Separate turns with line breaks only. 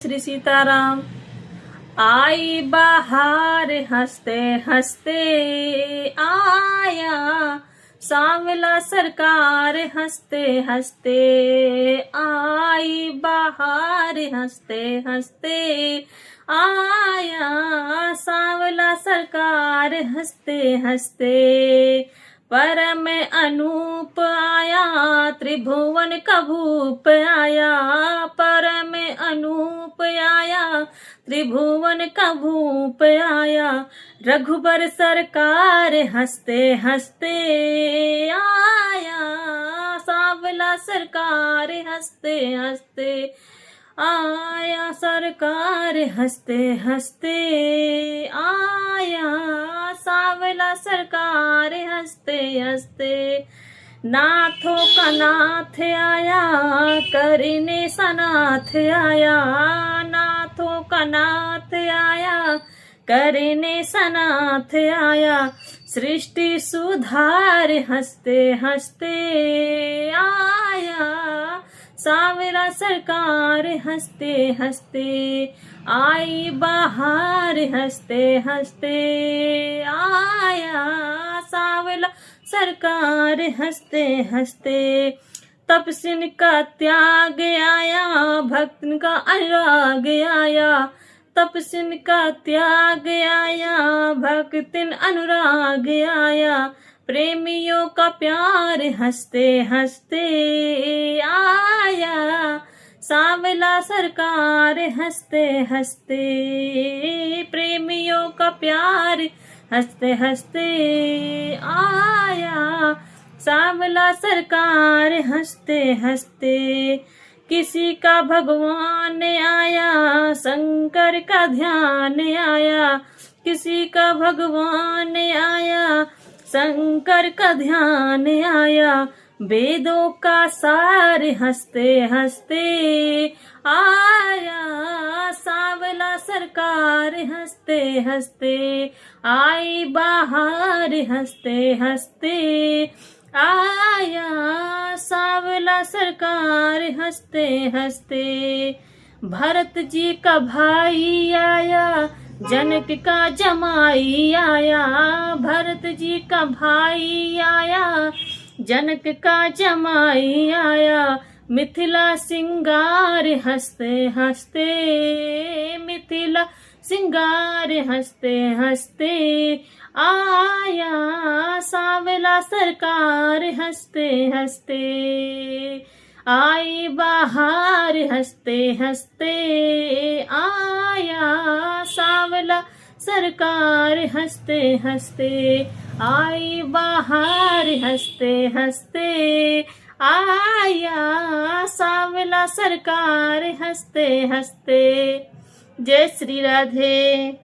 श्री सीताराम। आई बाहर हंसते हंसते आया, सांवला सरकार हंसते हंसते आई बाहर हंसते हंसते आया, सांवला सरकार हंसते हंसते परम अनूप आया, त्रिभुवन का भूप आया, परम अनूप आया, त्रिभुवन का भूप आया, रघुबर सरकार हंसते हंसते आया, सांवला सरकार हंसते हंसते आया, सरकार हंसते हंसते आया, सांवला सरकार हंसते हंसते नाथों का नाथ आया, करने सनाथ आया, नाथों का नाथ आया, करने सनाथ आया, सृष्टि सुधार हंसते हंसते आया, सांवला सरकार हंसते हंसते आई बाहर हंसते हंसते आया, सांवला सरकार हंसते हंसते तपस्विन का त्याग आया, भक्तन का अनुराग आया, तपस्विन का त्याग आया, भक्तन अनुराग आया, प्रेमियों का प्यार हंसते हंसते आया, सांवला सरकार हंसते हंसते प्रेमियों का प्यार हंसते हंसते आया, सांवला सरकार हंसते हंसते किसी का भगवान आया, शंकर का ध्यान आया, किसी का भगवान आया, शंकर का ध्यान आया, वेदों का सार हंसते हंसते आया, सांवला सरकार हंसते हंसते आई बाहर हंसते हंसते आया, सांवला सरकार हंसते हंसते भरत जी का भाई आया, जनक का जमाई आया, भरत जी का भाई आया, जनक का जमाई आया, मिथिला सिंगार हंसते हंसते मिथिला सिंगार हंसते हंसते आया, सांवला सरकार हंसते हंसते आई बाहर हंसते हंसते आया, सांवला सरकार हंसते हंसते आई बाहर हंसते हंसते आया, सांवला सरकार हंसते हंसते। जय श्री राधे।